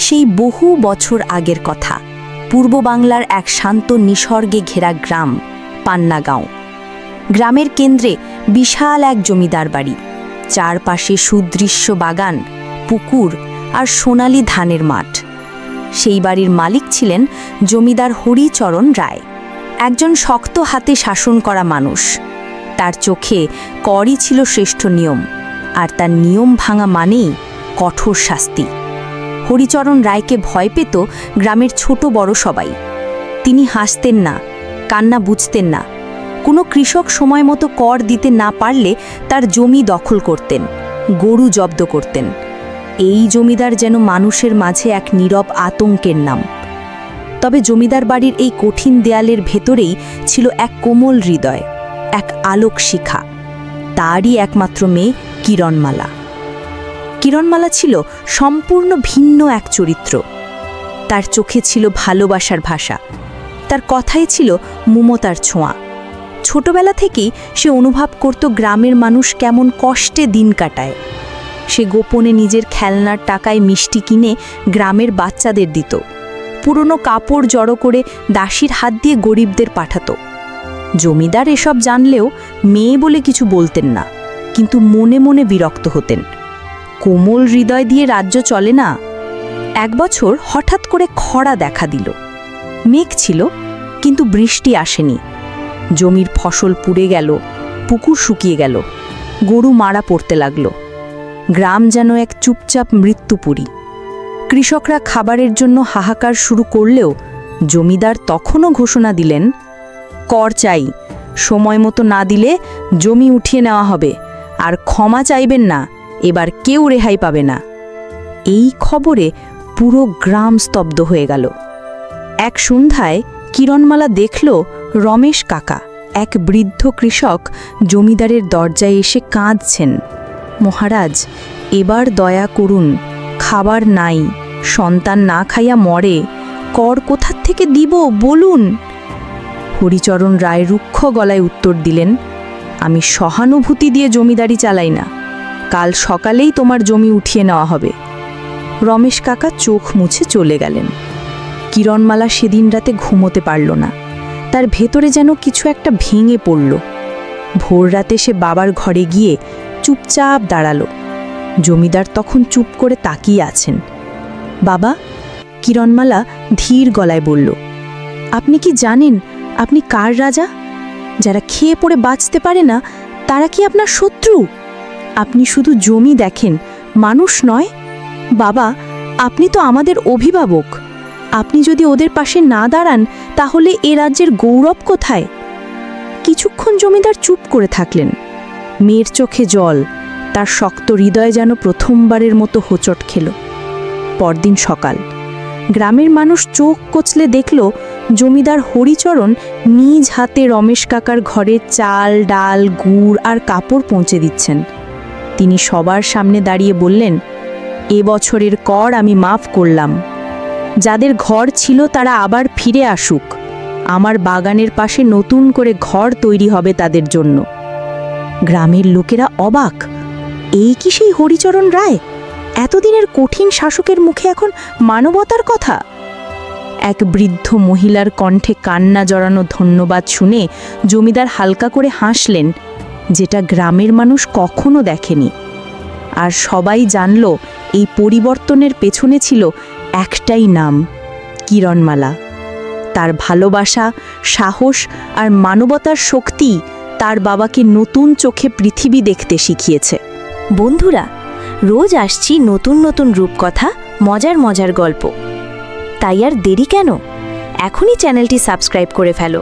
সেই বহু বছর আগের কথা। পূর্ব বাংলার এক শান্ত নিসর্গে ঘেরা গ্রাম পান্নাগাঁও। গ্রামের কেন্দ্রে বিশাল এক জমিদার বাড়ি, চারপাশে সুদৃশ্য বাগান, পুকুর আর সোনালি ধানের মাঠ। সেই বাড়ির মালিক ছিলেন জমিদার হরিচরণ রায়, একজন শক্ত হাতে শাসন করা মানুষ। তার চোখে করই ছিল শ্রেষ্ঠ নিয়ম, আর তার নিয়ম ভাঙা মানেই কঠোর শাস্তি। হরিচরণ রায়কে ভয় পেত গ্রামের ছোট বড় সবাই। তিনি হাসতেন না, কান্না বুঝতেন না। কোনো কৃষক সময় মতো কর দিতে না পারলে তার জমি দখল করতেন, গরু জব্দ করতেন। এই জমিদার যেন মানুষের মাঝে এক নীরব আতঙ্কের নাম। তবে জমিদার বাড়ির এই কঠিন দেয়ালের ভেতরেই ছিল এক কোমল হৃদয়, এক আলোক শিখা। তারই একমাত্র মেয়ে কিরণমালা। কিরণমালা ছিল সম্পূর্ণ ভিন্ন এক চরিত্র। তার চোখে ছিল ভালোবাসার ভাষা, তার কথাই ছিল মমতার ছোঁয়া। ছোটবেলা থেকেই সে অনুভব করত গ্রামের মানুষ কেমন কষ্টে দিন কাটায়। সে গোপনে নিজের খেলনার টাকায় মিষ্টি কিনে গ্রামের বাচ্চাদের দিত, পুরনো কাপড় জড়ো করে দাসীর হাত দিয়ে গরিবদের পাঠাতো। জমিদার এসব জানলেও মেয়ে বলে কিছু বলতেন না, কিন্তু মনে মনে বিরক্ত হতেন। কোমল হৃদয় দিয়ে রাজ্য চলে না। এক বছর হঠাৎ করে খরা দেখা দিল। মেঘ ছিল, কিন্তু বৃষ্টি আসেনি। জমির ফসল পুড়ে গেল, পুকুর শুকিয়ে গেল, গরু মারা পড়তে লাগল। গ্রাম যেন এক চুপচাপ মৃত্যুপুরী। কৃষকরা খাবারের জন্য হাহাকার শুরু করলেও জমিদার তখনও ঘোষণা দিলেন, কর চাই, সময় মতো না দিলে জমি উঠিয়ে নেওয়া হবে, আর ক্ষমা চাইবেন না, এবার কেউ রেহাই পাবে না। এই খবরে পুরো গ্রাম স্তব্ধ হয়ে গেল। এক সন্ধ্যায় কিরণমালা দেখল রমেশ কাকা, এক বৃদ্ধ কৃষক, জমিদারের দরজায় এসে কাঁদছেন। মহারাজ, এবার দয়া করুন, খাবার নাই, সন্তান না খাইয়া মরে, কর কোথার থেকে দিব বলুন। হরিচরণ রায় রুক্ষ গলায় উত্তর দিলেন, আমি সহানুভূতি দিয়ে জমিদারি চালাই না, কাল সকালেই তোমার জমি উঠিয়ে নেওয়া হবে। রমেশ কাকা চোখ মুছে চলে গেলেন। কিরণমালা সেদিন রাতে ঘুমোতে পারল না। তার ভেতরে যেন কিছু একটা ভেঙে পড়ল। ভোর রাতে সে বাবার ঘরে গিয়ে চুপচাপ দাঁড়ালো। জমিদার তখন চুপ করে তাকিয়ে আছেন। বাবা, কিরণমালা ধীর গলায় বলল, আপনি কি জানেন আপনি কার রাজা? যারা খেয়ে পড়ে বাঁচতে পারে না তারা কি আপনার শত্রু? আপনি শুধু জমি দেখেন, মানুষ নয়। বাবা, আপনি তো আমাদের অভিভাবক। আপনি যদি ওদের পাশে না দাঁড়ান তাহলে এ রাজ্যের গৌরব কোথায়? কিছুক্ষণ জমিদার চুপ করে থাকলেন। মেয়ের চোখে জল, তার শক্ত হৃদয় যেন প্রথমবারের মতো হোঁচট খেল। পরদিন সকাল, গ্রামের মানুষ চোখ কচলে দেখল জমিদার হরিচরণ নিজ হাতে রমেশ কাকার ঘরে চাল, ডাল, গুড় আর কাপড় পৌঁছে দিচ্ছেন। তিনি সবার সামনে দাঁড়িয়ে বললেন, এ বছরের কর আমি মাফ করলাম। যাদের ঘর ছিল তারা আবার ফিরে আসুক। আমার বাগানের পাশে নতুন করে ঘর তৈরি হবে তাদের জন্য। গ্রামের লোকেরা অবাক। এই কি সেই হরিচরণ রায়? এতদিনের কঠিন শাসকের মুখে এখন মানবতার কথা? এক বৃদ্ধ মহিলার কণ্ঠে কান্না জড়ানো ধন্যবাদ শুনে জমিদার হালকা করে হাসলেন, যেটা গ্রামের মানুষ কখনো দেখেনি। আর সবাই জানল এই পরিবর্তনের পেছনে ছিল একটাই নাম, কিরণমালা। তার ভালোবাসা, সাহস আর মানবতার শক্তি তার বাবাকে নতুন চোখে পৃথিবী দেখতে শিখিয়েছে। বন্ধুরা, রোজ আসছি নতুন নতুন রূপকথা, মজার মজার গল্প। তাই আর দেরি কেন? এখনই চ্যানেলটি সাবস্ক্রাইব করে ফেলো।